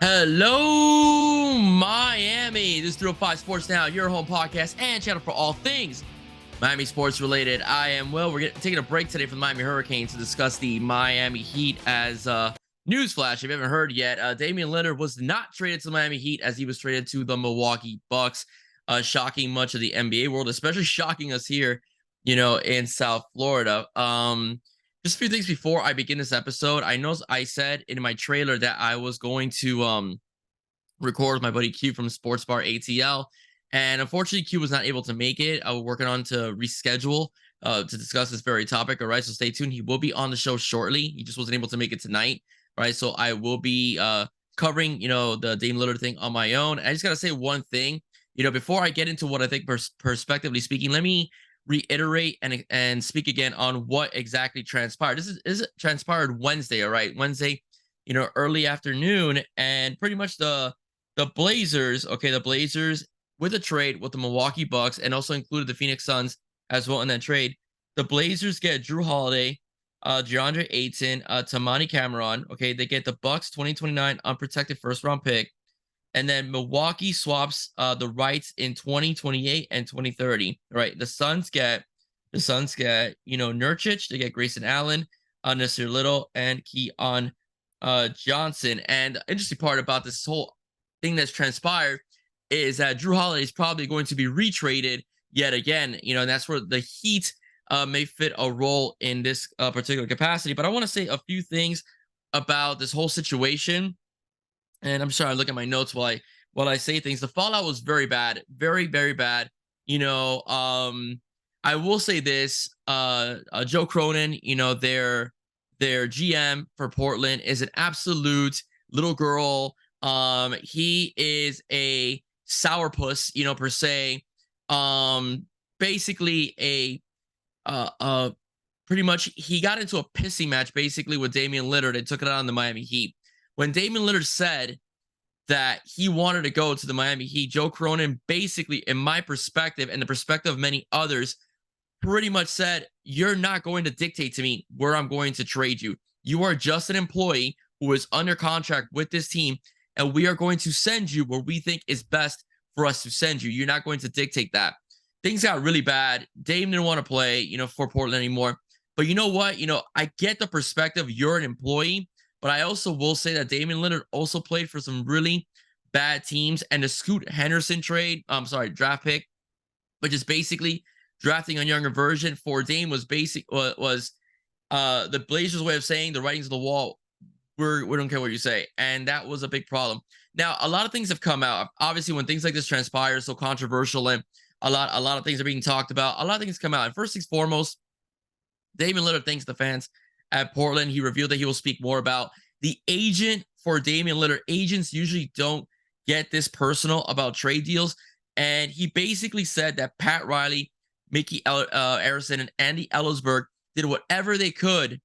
Hello, Miami. This is 305 Sports Now, your home podcast and channel for all things Miami sports related. I am Will. We're taking a break today from the Miami Hurricanes to discuss the Miami Heat. As newsflash, if you haven't heard yet, Damian Lillard was not traded to the Miami Heat as he was traded to the Milwaukee Bucks. Shocking much of the NBA world, especially shocking us here, in South Florida. Just a few things before I begin this episode. I know I said in my trailer that I was going to record with my buddy Q from Sports Bar ATL, and unfortunately Q was not able to make it. I was working on to reschedule to discuss this very topic. All right, so stay tuned. He will be on the show shortly. He just wasn't able to make it tonight. All right, so I will be covering the Dame Lillard thing on my own. I just gotta say one thing. Before I get into what I think perspectively speaking, let me reiterate and speak again on what exactly transpired. This is transpired Wednesday, all right? Wednesday, early afternoon, and pretty much the Blazers, okay, the Blazers with a trade with the Milwaukee Bucks and also included the Phoenix Suns as well in that trade. The Blazers get Drew Holiday, DeAndre Ayton, Tamani Cameron, okay? They get the Bucks 2029 unprotected first round pick. And then Milwaukee swaps the rights in 2028 and 2030. Right. The Suns get Nurkic. They get Grayson Allen, Nasir Little, and Keon Johnson. And the interesting part about this whole thing that's transpired is that Drew Holiday is probably going to be retraded yet again. And that's where the Heat may fit a role in this particular capacity. But I want to say a few things about this whole situation. And I'm sorry, I look at my notes while I say things. The fallout was very bad, very, very bad. I will say this: Joe Cronin, their GM for Portland, is an absolute little girl. He is a sourpuss, per se. Basically pretty much he got into a pissing match basically with Damian Lillard and took it out on the Miami Heat. When Damian Lillard said that he wanted to go to the Miami Heat, Joe Cronin basically, in my perspective and the perspective of many others, pretty much said, you're not going to dictate to me where I'm going to trade you. You are just an employee who is under contract with this team, and we are going to send you where we think is best for us to send you. You're not going to dictate that. Things got really bad. Dame didn't want to play, for Portland anymore. But you know what? I get the perspective. You're an employee. But I also will say that Damian Lillard also played for some really bad teams. And the Scoot Henderson draft pick, which is basically drafting a younger version for Dame, was the Blazers' way of saying the writing's on the wall. We don't care what you say. And that was a big problem. Now, a lot of things have come out. Obviously, when things like this transpire, so controversial, and a lot of things are being talked about, a lot of things come out. And first things foremost, Damian Lillard thanks the fans at Portland. He revealed that he will speak more about the agent for Damian Lillard. Agents usually don't get this personal about trade deals. And he basically said that Pat Riley, Mickey Arison, and Andy Ellisberg did whatever they could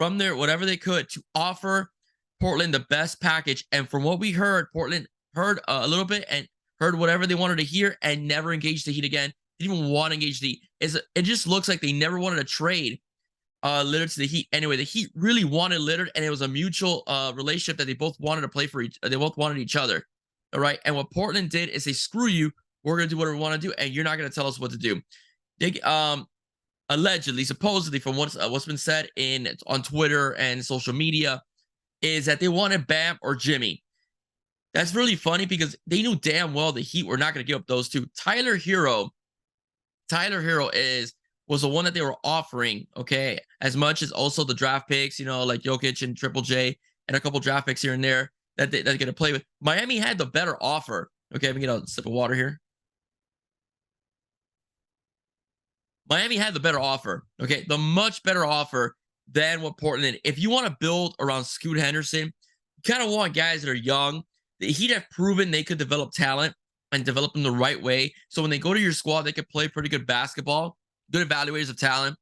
to offer Portland the best package. And from what we heard, Portland heard a little bit and heard whatever they wanted to hear and never engaged the Heat again. Didn't even want to engage the Heat. It just looks like they never wanted to trade Lillard to the Heat. Anyway, the Heat really wanted Lillard, and it was a mutual relationship that they both wanted to play for they both wanted each other. All right. And what Portland did is say, screw you. We're going to do whatever we want to do, and you're not going to tell us what to do. They allegedly, supposedly, from what's been said on Twitter and social media, is that they wanted Bam or Jimmy. That's really funny because they knew damn well the Heat were not going to give up those two. Tyler Hero was the one that they were offering, okay, as much as also the draft picks, like Jokic and Triple J and a couple draft picks here and there that they're going to play with. Miami had the better offer. Okay, let me get a sip of water here. Miami had the better offer, okay, the much better offer than what Portland did. If you want to build around Scoot Henderson, you kind of want guys that are young. The Heat have proven they could develop talent and develop them the right way. So when they go to your squad, they could play pretty good basketball, good evaluators of talent.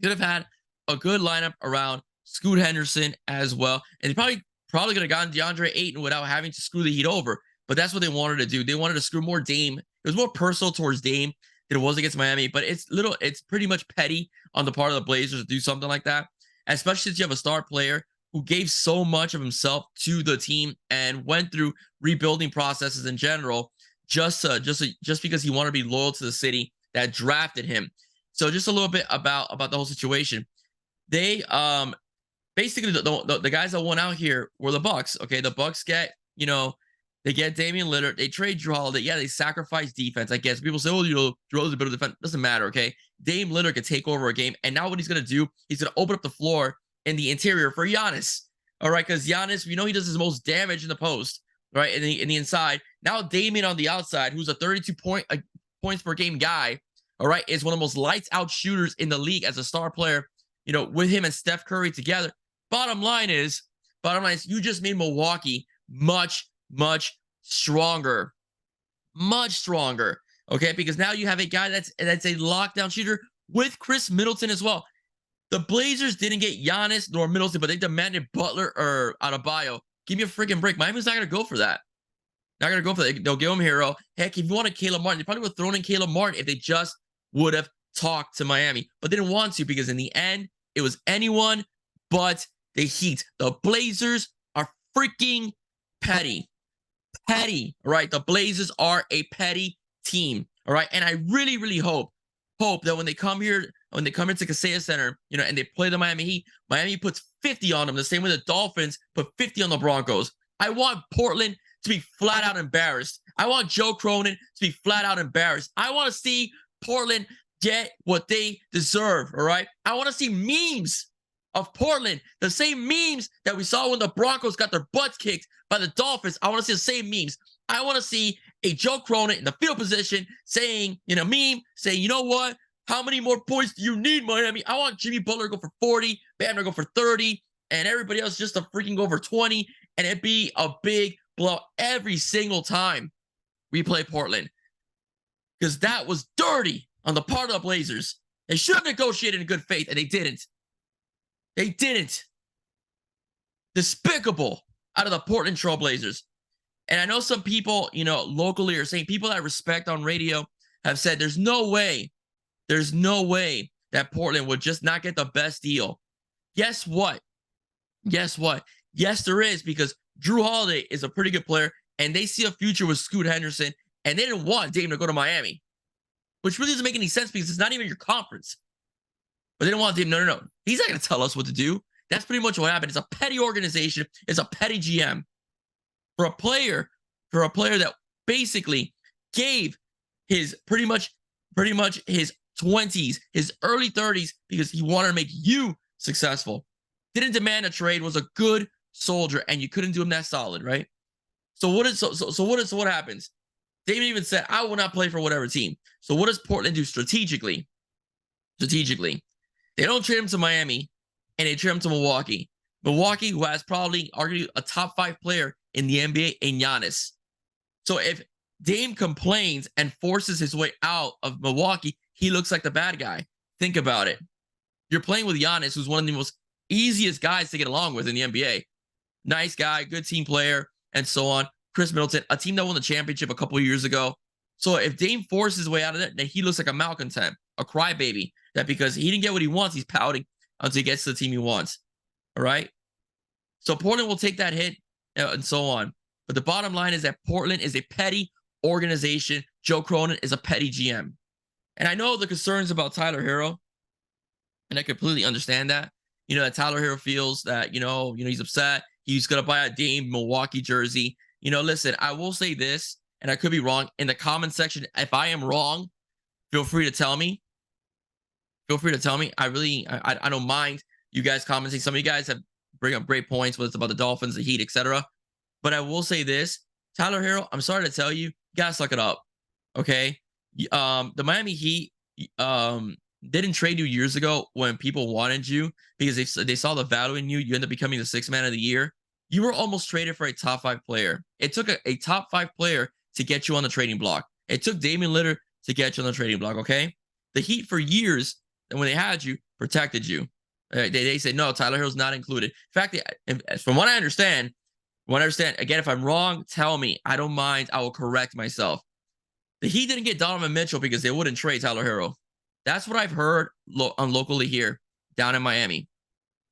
Could have had a good lineup around Scoot Henderson as well. And they probably could have gotten DeAndre Ayton without having to screw the Heat over. But that's what they wanted to do. They wanted to screw more Dame. It was more personal towards Dame than it was against Miami. But it's pretty much petty on the part of the Blazers to do something like that, especially since you have a star player who gave so much of himself to the team and went through rebuilding processes in general, just because he wanted to be loyal to the city that drafted him. So just a little bit about the whole situation. They basically the guys that won out here were the Bucks. Okay, the Bucks get, they get Damian Lillard. They trade Jrue Holiday. Yeah, they sacrifice defense. I guess people say, oh, Jrue's a bit of defense. Doesn't matter. Okay, Dame Lillard could take over a game, and now what he's gonna do? He's gonna open up the floor in the interior for Giannis. All right, because Giannis, we know he does his most damage in the post, right? In the inside. Now Damian on the outside, who's a 32 points per game guy, all right, is one of the most lights out shooters in the league as a star player. With him and Steph Curry together. Bottom line is, you just made Milwaukee much stronger. Much stronger. Okay, because now you have a guy that's a lockdown shooter with Chris Middleton as well. The Blazers didn't get Giannis nor Middleton, but they demanded Butler or Adebayo. Give me a freaking break. Miami's not going to go for that. Not going to go for that. They'll give him Hero. Heck, if you wanted Caleb Martin, they probably would have thrown in Caleb Martin if they just would have talked to Miami. But they didn't want to, because in the end, it was anyone but the Heat. The Blazers are freaking petty. Petty, all right? The Blazers are a petty team, all right? And I really hope that when they come here to Kaseya Center, and they play the Miami Heat, Miami puts 50 on them, the same way the Dolphins put 50 on the Broncos. I want Portland to be flat out embarrassed. I want Joe Cronin to be flat out embarrassed. I want to see Portland get what they deserve, all right? I want to see memes of Portland, the same memes that we saw when the Broncos got their butts kicked by the Dolphins. I want to see the same memes. I want to see a Joe Cronin in the field position saying, meme, saying, you know what? How many more points do you need, Miami? I want Jimmy Butler to go for 40, Bam to go for 30, and everybody else just to freaking go for 20, and it'd be a big blow every single time we play Portland. Because that was dirty on the part of the Blazers. They should have negotiated in good faith, and they didn't. They didn't. Despicable out of the Portland Trail Blazers. And I know some people, locally are saying, people that I respect on radio have said there's no way that Portland would just not get the best deal. Guess what? Yes, there is, because Jrue Holiday is a pretty good player, and they see a future with Scoot Henderson, and they didn't want Dame to go to Miami, which really doesn't make any sense because it's not even your conference. But they didn't want Dame. No. He's not going to tell us what to do. That's pretty much what happened. It's a petty organization. It's a petty GM. For a player that basically gave his pretty much his 20s, his early 30s, because he wanted to make you successful. Didn't demand a trade, was a good soldier, and you couldn't do him that solid, right? So what happens? David even said, I will not play for whatever team. So what does Portland do strategically? They don't trade him to Miami, and they trade him to Milwaukee. Milwaukee, who has probably arguably a top 5 player in the NBA in Giannis. So if Dame complains and forces his way out of Milwaukee, he looks like the bad guy. Think about it. You're playing with Giannis, who's one of the most easiest guys to get along with in the NBA. Nice guy, good team player, and so on. Chris Middleton, a team that won the championship a couple of years ago. So if Dame forces his way out of there, then he looks like a malcontent, a crybaby, that because he didn't get what he wants, he's pouting until he gets to the team he wants. All right? So Portland will take that hit and so on. But the bottom line is that Portland is a petty organization. Joe Cronin is a petty GM. And I know the concerns about Tyler Hero, and I completely understand that. That Tyler Hero feels that, he's upset. He's going to buy a Dame Milwaukee jersey. Listen, I will say this, and I could be wrong. In the comment section, if I am wrong, feel free to tell me. I don't mind you guys commenting. Some of you guys have bring up great points, whether it's about the Dolphins, the Heat, etc. But I will say this, Tyler Hero, I'm sorry to tell you, you gotta suck it up. Okay? The Miami Heat didn't trade you years ago when people wanted you because they saw the value in you. You end up becoming the 6th man of the year. You were almost traded for a top 5 player. It took a top 5 player to get you on the trading block. It took Damian Lillard to get you on the trading block, okay? The Heat for years, and when they had you, protected you. They said, no, Tyler Hero's not included. In fact, from what I understand, again, if I'm wrong, tell me. I don't mind. I will correct myself. The Heat didn't get Donovan Mitchell because they wouldn't trade Tyler Hero. That's what I've heard locally here down in Miami.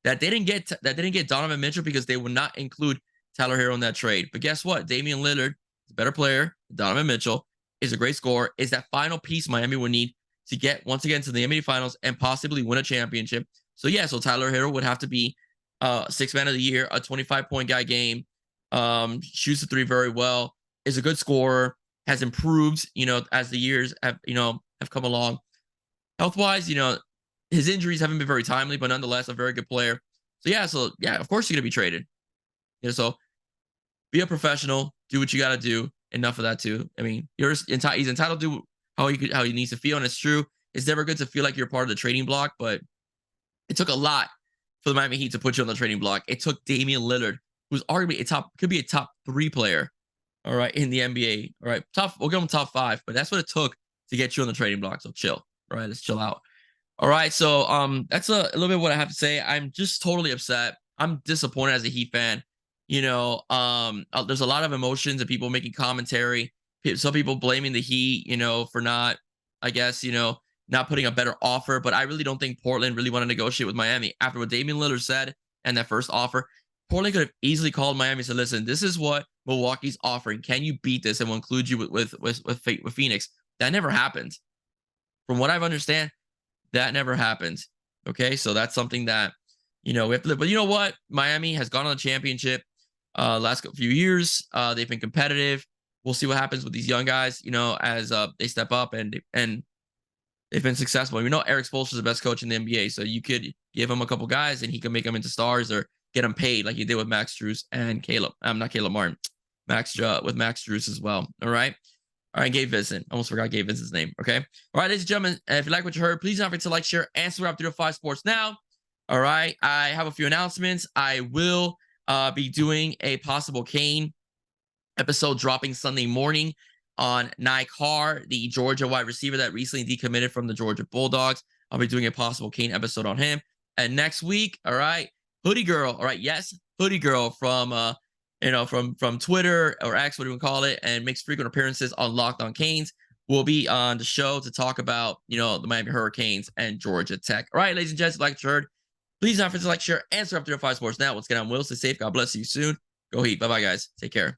that they didn't get Donovan Mitchell because they would not include Tyler Hero in that trade. But guess what? Damian Lillard is a better player. Donovan Mitchell is a great scorer. Is that final piece Miami would need to get once again to the NBA Finals and possibly win a championship. So yeah, so Tyler Hero would have to be sixth man of the year, a 25-point guy game, shoots the three very well, is a good scorer, has improved, as the years have come along. Health-wise, his injuries haven't been very timely, but nonetheless, a very good player. So yeah, of course he's gonna be traded. So be a professional, do what you gotta do. Enough of that too. I mean, he's entitled to how he needs to feel, and it's true. It's never good to feel like you're part of the trading block, but it took a lot for the Miami Heat to put you on the trading block. It took Damian Lillard, who's arguably could be a top 3 player, all right, in the NBA. All right, we'll give him top 5, but that's what it took to get you on the trading block. So chill. All right, let's chill out. All right, so that's a little bit what I have to say. I'm just totally upset. I'm disappointed as a Heat fan. There's a lot of emotions and people making commentary. Some people blaming the Heat, for not, I guess, not putting a better offer. But I really don't think Portland really want to negotiate with Miami after what Damian Lillard said and that first offer. Portland could have easily called Miami and said, "Listen, this is what Milwaukee's offering. Can you beat this? And we'll include you with Phoenix." That never happened. From what I understand, that never happened. Okay, so that's something that we have to live. But you know what? Miami has gone on the championship last few years. They've been competitive. We'll see what happens with these young guys, as they step up and they've been successful. We know Eric Spoelstra is the best coach in the NBA, so you could give him a couple guys and he can make them into stars or get them paid like you did with Max Strus and not Caleb Martin, Max Strus as well. All right. Gabe Vincent. Almost forgot Gabe Vincent's name. Okay. All right, ladies and gentlemen, if you like what you heard, please don't forget to like, share, and subscribe to 5 Sports Now. All right. I have a few announcements. I will be doing a possible Kane episode dropping Sunday morning on Nye Carr, the Georgia wide receiver that recently decommitted from the Georgia Bulldogs. I'll be doing a possible Kane episode on him. And next week, all right, Hoodie Girl. All right, yes, Hoodie Girl from from Twitter or X, what do you call it, and makes frequent appearances on Locked On Canes. Will be on the show to talk about the Miami Hurricanes and Georgia Tech. All right, ladies and gents, like you heard, please don't forget to like, share, and subscribe to 5 Sports Now. Once again, I'm Will. Stay safe. God bless you soon. Go Heat. Bye-bye, guys. Take care.